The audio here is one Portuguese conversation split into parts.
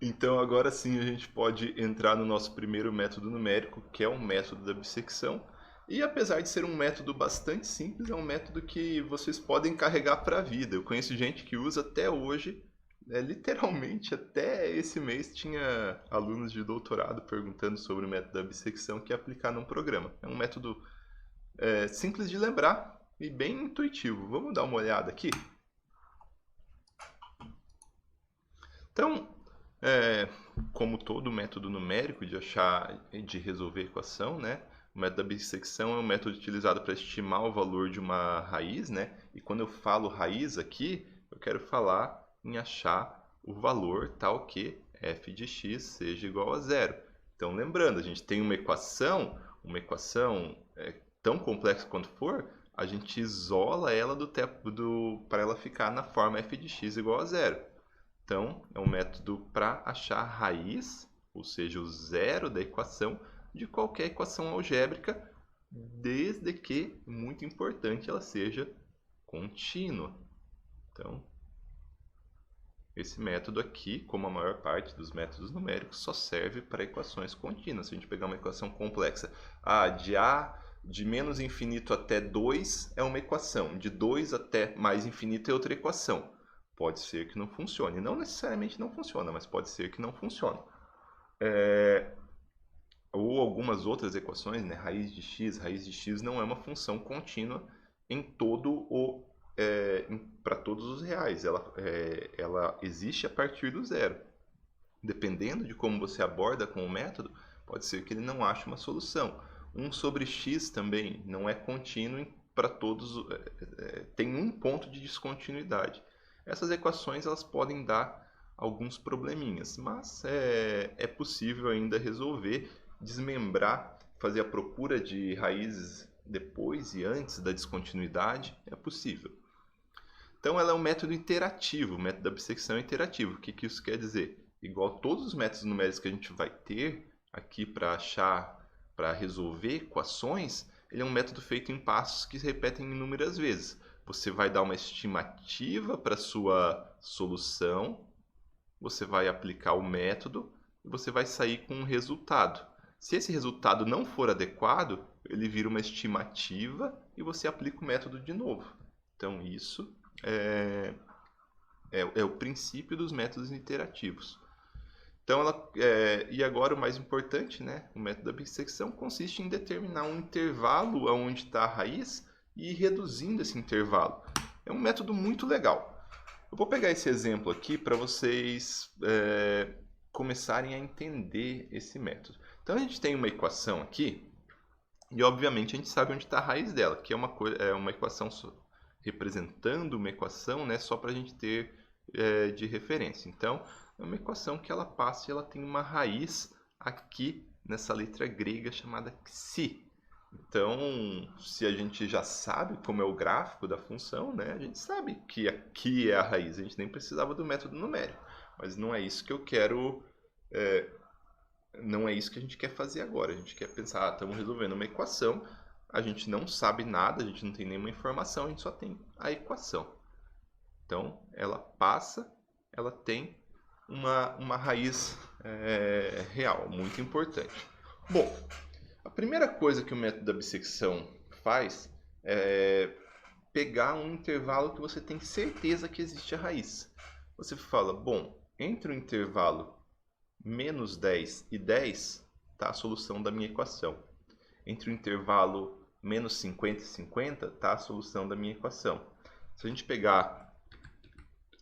Então agora sim a gente pode entrar no nosso primeiro método numérico, que é o método da bissecção. E apesar de ser um método bastante simples, é um método que vocês podem carregar para a vida. Eu conheço gente que usa até hoje, literalmente até esse mês tinha alunos de doutorado perguntando sobre o método da bissecção que ia aplicar num programa. É um método simples de lembrar e bem intuitivo. Vamos dar uma olhada aqui? Então, como todo método numérico de achar, de resolver equação, né? O método da bissecção é um método utilizado para estimar o valor de uma raiz, né? E quando eu falo raiz aqui, eu quero falar em achar o valor tal que f de x seja igual a zero. Então, lembrando, a gente tem uma equação tão complexa quanto for, a gente isola ela para ela ficar na forma f de x igual a zero. Então, é um método para achar a raiz, ou seja, o zero da equação, de qualquer equação algébrica, desde que, muito importante, ela seja contínua. Então, esse método aqui, como a maior parte dos métodos numéricos, só serve para equações contínuas. Se a gente pegar uma equação complexa, de menos infinito até 2 é uma equação, de 2 até mais infinito é outra equação. Pode ser que não funcione. Não necessariamente não funciona, mas pode ser que não funcione. Ou algumas outras equações, né? Raiz de x não é uma função contínua em para todos os reais. Ela existe a partir do zero. Dependendo de como você aborda com o método, pode ser que ele não ache uma solução. 1 sobre x também não é contínuo para todos, tem um ponto de descontinuidade. Essas equações elas podem dar alguns probleminhas, mas é possível ainda resolver, desmembrar, fazer a procura de raízes depois e antes da descontinuidade, é possível. Então ela é um método iterativo, o método da bissecção é iterativo. O que isso quer dizer? Igual todos os métodos numéricos que a gente vai ter aqui para resolver equações, ele é um método feito em passos que se repetem inúmeras vezes. Você vai dar uma estimativa para a sua solução, você vai aplicar o método e você vai sair com um resultado. Se esse resultado não for adequado, ele vira uma estimativa e você aplica o método de novo. Então isso é o princípio dos métodos iterativos. Então, e agora o mais importante, né? O método da bissecção consiste em determinar um intervalo onde está a raiz e ir reduzindo esse intervalo. É um método muito legal. Eu vou pegar esse exemplo aqui para vocês começarem a entender esse método. Então, a gente tem uma equação aqui e, obviamente, a gente sabe onde está a raiz dela, que é uma equação representando uma equação, né, só para a gente ter de referência. Então, é uma equação que ela passa e ela tem uma raiz aqui nessa letra grega chamada xi. Então, se a gente já sabe como é o gráfico da função, né, a gente sabe que aqui é a raiz. A gente nem precisava do método numérico. Mas não é isso que eu quero... não é isso que a gente quer fazer agora. A gente quer pensar, estamos resolvendo uma equação, a gente não sabe nada, a gente não tem nenhuma informação, a gente só tem a equação. Então, ela passa, ela tem uma raiz real, muito importante. Bom, a primeira coisa que o método da bissecção faz é pegar um intervalo que você tem certeza que existe a raiz. Você fala, bom, entre o intervalo menos 10 e 10 está a solução da minha equação. Entre o intervalo menos 50 e 50 está a solução da minha equação. Se a gente pegar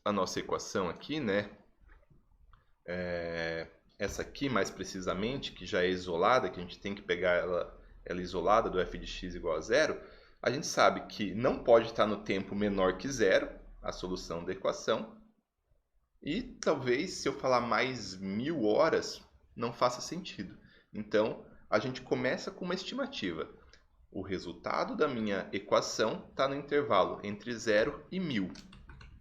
a nossa equação aqui, né? Essa aqui mais precisamente, que já é isolada, que a gente tem que pegar ela isolada do f de x igual a zero, a gente sabe que não pode estar no tempo menor que zero, a solução da equação, e talvez se eu falar mais 1000 horas, não faça sentido. Então, a gente começa com uma estimativa. O resultado da minha equação está no intervalo entre 0 e 1000.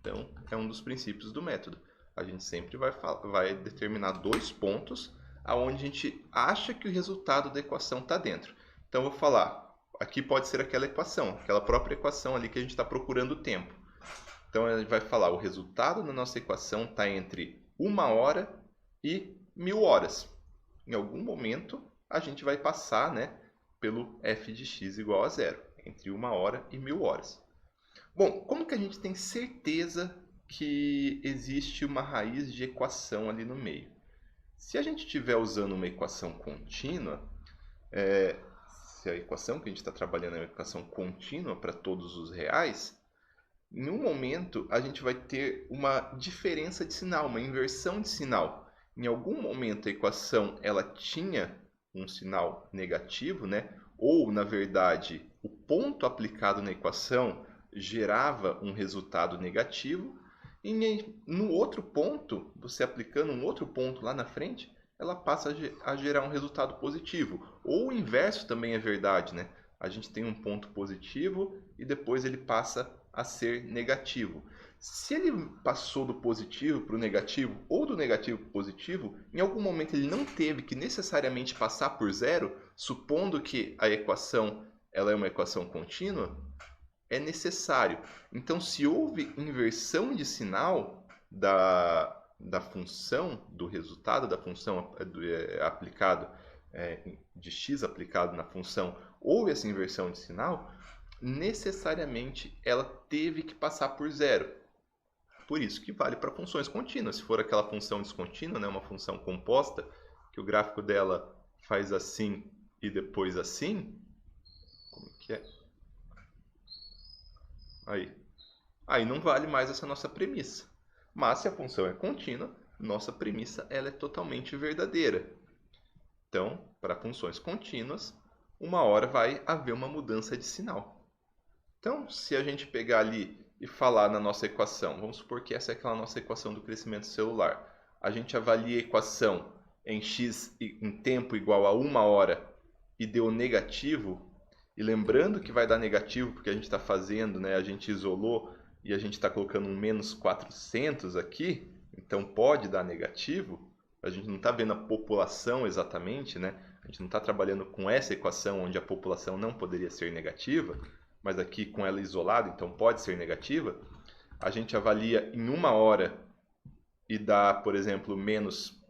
Então, é um dos princípios do método. A gente sempre vai determinar dois pontos aonde a gente acha que o resultado da equação está dentro. Então, eu vou falar, aqui pode ser aquela equação, aquela própria equação ali que a gente está procurando o tempo. Então, a gente vai falar, o resultado da nossa equação está entre 1 hora e 1000 horas. Em algum momento, a gente vai passar, né, pelo f de x igual a zero, entre 1 hora e 1000 horas. Bom, como que a gente tem certeza que existe uma raiz de equação ali no meio? Se a gente estiver usando uma equação contínua, se a equação que a gente está trabalhando é uma equação contínua para todos os reais, em um momento a gente vai ter uma diferença de sinal, uma inversão de sinal. Em algum momento a equação ela tinha um sinal negativo, né? Ou, na verdade, o ponto aplicado na equação gerava um resultado negativo, e no outro ponto, você aplicando um outro ponto lá na frente, ela passa a gerar um resultado positivo. Ou o inverso também é verdade, né? A gente tem um ponto positivo e depois ele passa a ser negativo. Se ele passou do positivo para o negativo ou do negativo para o positivo, em algum momento ele não teve que necessariamente passar por zero, supondo que a equação ela é uma equação contínua, é necessário. Então, se houve inversão de sinal da função, do resultado da função aplicado, de x aplicado na função, houve essa inversão de sinal, necessariamente ela teve que passar por zero. Por isso que vale para funções contínuas. Se for aquela função descontínua, né, uma função composta, que o gráfico dela faz assim e depois assim, como que é? Aí não vale mais essa nossa premissa. Mas se a função é contínua, nossa premissa ela é totalmente verdadeira. Então, para funções contínuas, uma hora vai haver uma mudança de sinal. Então, se a gente pegar ali e falar na nossa equação, vamos supor que essa é aquela nossa equação do crescimento celular. A gente avalia a equação em x em tempo igual a 1 hora e deu negativo. E lembrando que vai dar negativo porque a gente está fazendo, né, a gente isolou e a gente está colocando um menos 400 aqui, então pode dar negativo. A gente não está vendo a população exatamente, né? A gente não está trabalhando com essa equação onde a população não poderia ser negativa, mas aqui com ela isolada, então pode ser negativa. A gente avalia em 1 hora e dá, por exemplo, menos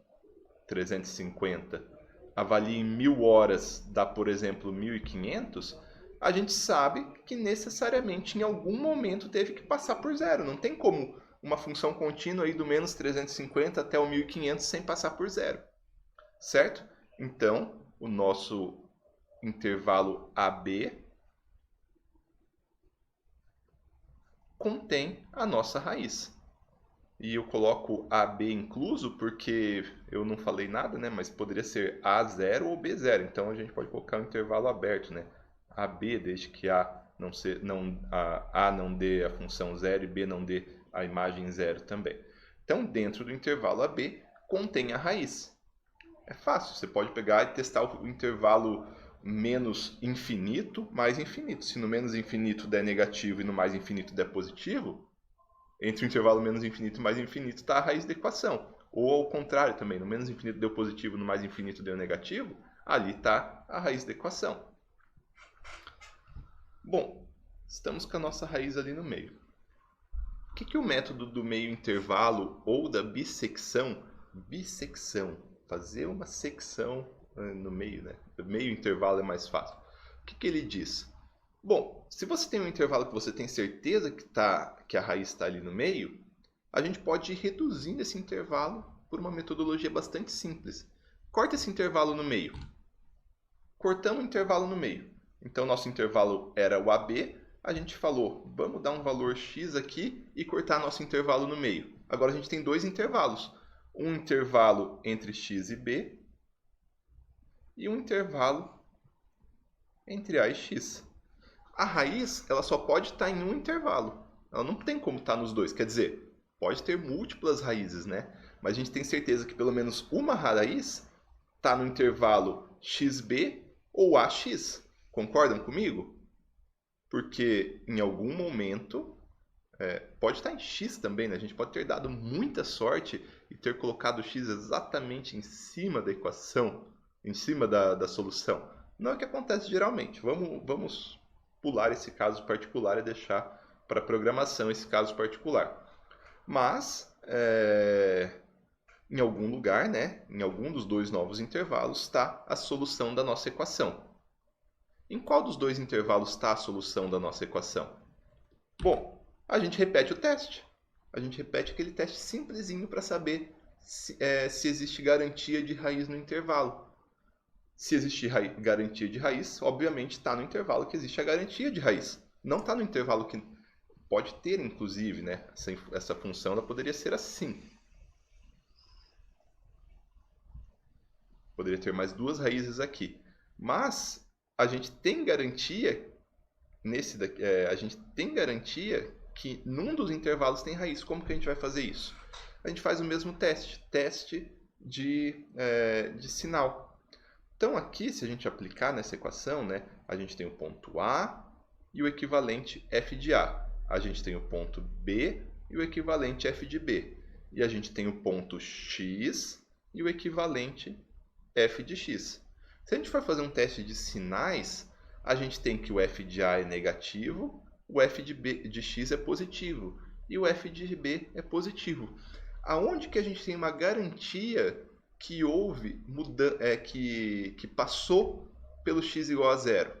350. Avalia em 1000 horas, dá, por exemplo, 1500. A gente sabe que necessariamente em algum momento teve que passar por zero. Não tem como uma função contínua aí do menos 350 até o 1500 sem passar por zero. Certo? Então, o nosso intervalo AB contém a nossa raiz. E eu coloco AB incluso porque eu não falei nada, né? Mas poderia ser A0 ou B0. Então a gente pode colocar um intervalo aberto, né? AB, desde que A não dê a função 0 e B não dê a imagem 0 também. Então, dentro do intervalo AB, contém a raiz. É fácil, você pode pegar e testar o intervalo menos infinito, mais infinito. Se no menos infinito der negativo e no mais infinito der positivo, entre o intervalo menos infinito e mais infinito está a raiz da equação. Ou ao contrário também, no menos infinito deu positivo, no mais infinito deu negativo, ali está a raiz da equação. Bom, estamos com a nossa raiz ali no meio. O que o método do meio intervalo ou da bissecção, fazer uma secção no meio, né? O meio intervalo é mais fácil. O que ele diz? Bom, se você tem um intervalo que você tem certeza que a raiz está ali no meio, a gente pode ir reduzindo esse intervalo por uma metodologia bastante simples. Corta esse intervalo no meio. Cortamos o intervalo no meio. Então, nosso intervalo era o AB. A gente falou, vamos dar um valor x aqui e cortar nosso intervalo no meio. Agora a gente tem dois intervalos. Um intervalo entre x e b e um intervalo entre a e x. A raiz ela só pode estar em um intervalo. Ela não tem como estar nos dois. Quer dizer, pode ter múltiplas raízes, né? Mas a gente tem certeza que pelo menos uma raiz está no intervalo xb ou ax. Concordam comigo? Porque em algum momento, pode estar em x também, né? A gente pode ter dado muita sorte e ter colocado x exatamente em cima da equação, em cima da solução. Não é o que acontece geralmente. Vamos pular esse caso particular e deixar para programação esse caso particular. Mas, Em algum lugar, né, em algum dos dois novos intervalos, está a solução da nossa equação. Em qual dos dois intervalos está a solução da nossa equação? Bom, a gente repete o teste. A gente repete aquele teste simplesinho para saber se existe garantia de raiz no intervalo. Se existe garantia de raiz, obviamente está no intervalo que existe a garantia de raiz. Não está no intervalo que pode ter, inclusive, né? Essa função ela poderia ser assim. Poderia ter mais duas raízes aqui. Mas a gente tem garantia nesse daqui, a gente tem garantia que num dos intervalos tem raiz. Como que a gente vai fazer isso? A gente faz o mesmo teste de sinal. Então aqui, se a gente aplicar nessa equação, né, a gente tem o ponto A e o equivalente f de A. A gente tem o ponto B e o equivalente f de B. E a gente tem o ponto X e o equivalente f de x. Se a gente for fazer um teste de sinais, a gente tem que o f de A é negativo, o f de x é positivo e o f de B é positivo. Aonde que a gente tem uma garantia que houve que passou pelo x igual a zero?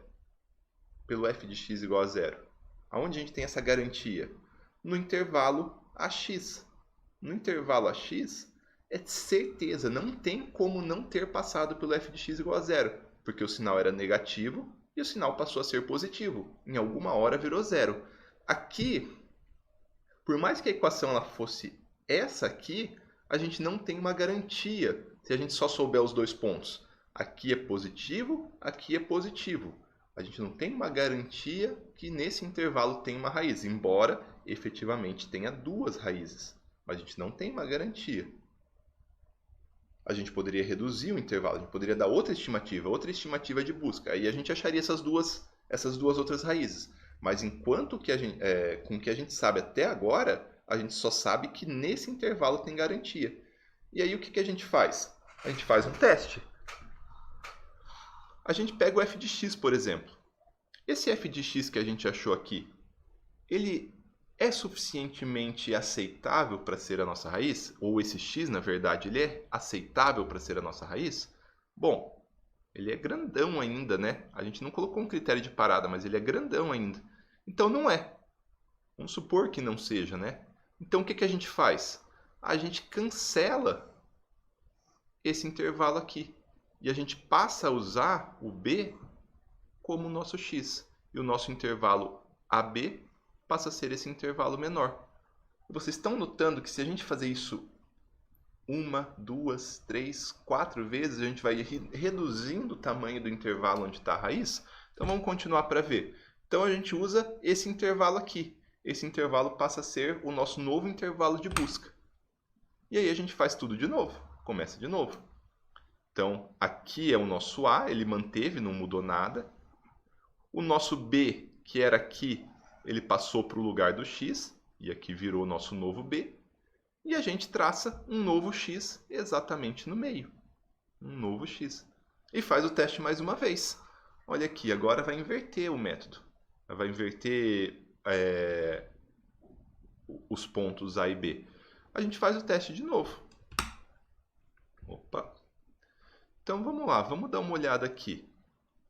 Pelo f de x igual a zero. Aonde a gente tem essa garantia? No intervalo AX. No intervalo AX, é certeza, não tem como não ter passado pelo f de x igual a zero, porque o sinal era negativo e o sinal passou a ser positivo. Em alguma hora virou zero. Aqui, por mais que a equação ela fosse essa aqui, a gente não tem uma garantia se a gente só souber os dois pontos. Aqui é positivo, aqui é positivo. A gente não tem uma garantia que nesse intervalo tem uma raiz, embora efetivamente tenha duas raízes. Mas a gente não tem uma garantia. A gente poderia reduzir o intervalo, a gente poderia dar outra estimativa de busca. Aí a gente acharia essas duas outras raízes. Mas enquanto que com o que a gente sabe até agora, a gente só sabe que nesse intervalo tem garantia. E aí o que a gente faz? A gente faz um teste. A gente pega o f de x, por exemplo. Esse f de x que a gente achou aqui, ele é suficientemente aceitável para ser a nossa raiz? Ou esse x, na verdade, ele é aceitável para ser a nossa raiz? Bom, ele é grandão ainda, né? A gente não colocou um critério de parada, mas ele é grandão ainda. Então não é. Vamos supor que não seja, né? Então o que a gente faz? A gente cancela esse intervalo aqui. E a gente passa a usar o b como o nosso x. E o nosso intervalo AB passa a ser esse intervalo menor. Vocês estão notando que se a gente fazer isso 1, 2, 3, 4 vezes, a gente vai reduzindo o tamanho do intervalo onde está a raiz? Então vamos continuar para ver. Então a gente usa esse intervalo aqui. Esse intervalo passa a ser o nosso novo intervalo de busca. E aí a gente faz tudo de novo. Começa de novo. Então aqui é o nosso A, ele manteve, não mudou nada. O nosso B, que era aqui, ele passou para o lugar do x, e aqui virou o nosso novo B. E a gente traça um novo x exatamente no meio. Um novo x. E faz o teste mais uma vez. Olha aqui, agora vai inverter o método. Vai inverter os pontos A e B. A gente faz o teste de novo. Opa! Então vamos lá, vamos dar uma olhada aqui.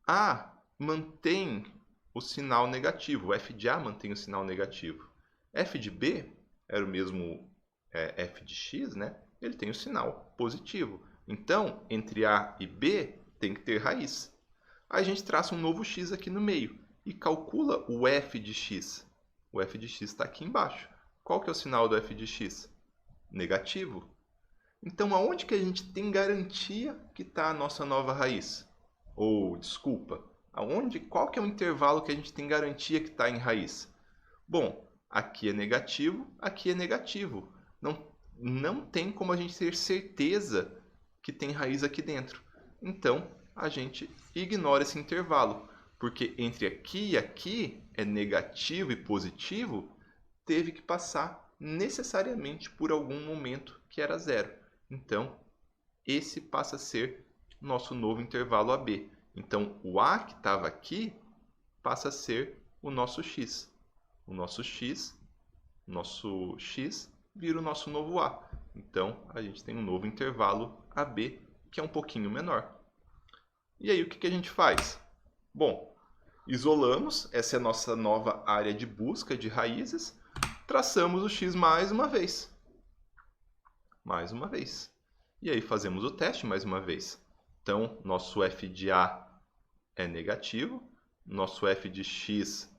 A mantém o sinal negativo. O f de A mantém o sinal negativo. F de B era o mesmo f de x, né? Ele tem o sinal positivo. Então, entre A e B tem que ter raiz. Aí a gente traça um novo x aqui no meio e calcula o f de x. O f de x está aqui embaixo. Qual que é o sinal do f de x? Negativo. Então, aonde que a gente tem garantia que está a nossa nova raiz? Ou, desculpa, qual que é o intervalo que a gente tem garantia que está em raiz? Bom, aqui é negativo, aqui é negativo. Não tem como a gente ter certeza que tem raiz aqui dentro. Então, a gente ignora esse intervalo, porque entre aqui e aqui é negativo e positivo, teve que passar necessariamente por algum momento que era zero. Então, esse passa a ser nosso novo intervalo AB. Então, o A que estava aqui passa a ser o nosso X. O nosso X vira o nosso novo A. Então, a gente tem um novo intervalo AB, que é um pouquinho menor. E aí, o que a gente faz? Bom, isolamos, essa é a nossa nova área de busca de raízes, traçamos o x mais uma vez. Mais uma vez. E aí fazemos o teste mais uma vez. Então, nosso f de A é negativo, nosso f de x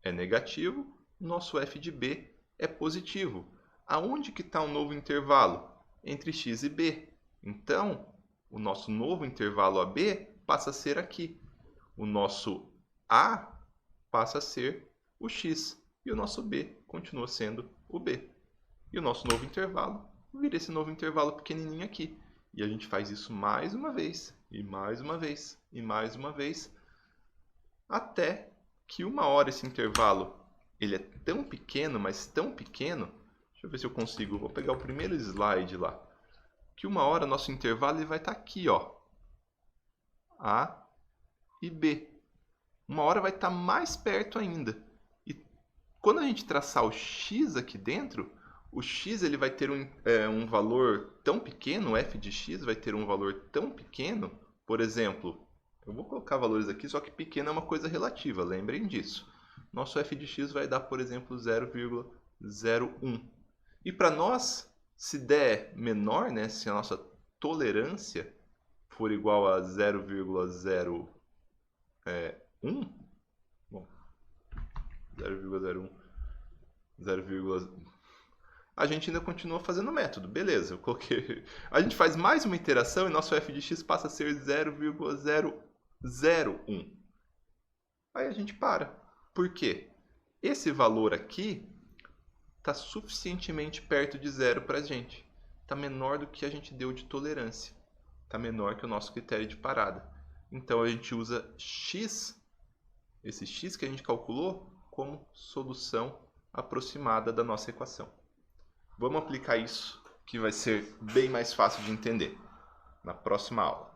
é negativo, nosso f de B é positivo. Aonde que está o novo intervalo? Entre x e b. Então, o nosso novo intervalo AB passa a ser aqui. O nosso A passa a ser o x e o nosso B continua sendo o B. E o nosso novo intervalo vira esse novo intervalo pequenininho aqui. E a gente faz isso mais uma vez, e mais uma vez, e mais uma vez, até que uma hora esse intervalo ele é tão pequeno, mas tão pequeno, deixa eu ver se eu consigo, vou pegar o primeiro slide lá, que uma hora nosso intervalo ele vai estar aqui, ó, A e B. Uma hora vai estar mais perto ainda. E quando a gente traçar o x aqui dentro, o x ele vai ter um valor tão pequeno, o f de x vai ter um valor tão pequeno, por exemplo, eu vou colocar valores aqui, só que pequeno é uma coisa relativa, lembrem disso. Nosso f de x vai dar, por exemplo, 0,01. E para nós, se der menor, né, se a nossa tolerância for igual a 0,01, bom, 0,01, 0, a gente ainda continua fazendo o método. Beleza, eu coloquei. A gente faz mais uma iteração e nosso f de x passa a ser 0,001. Aí a gente para. Por quê? Esse valor aqui está suficientemente perto de zero para a gente. Está menor do que a gente deu de tolerância. Está menor que o nosso critério de parada. Então a gente usa x, esse x que a gente calculou, como solução aproximada da nossa equação. Vamos aplicar isso, que vai ser bem mais fácil de entender na próxima aula.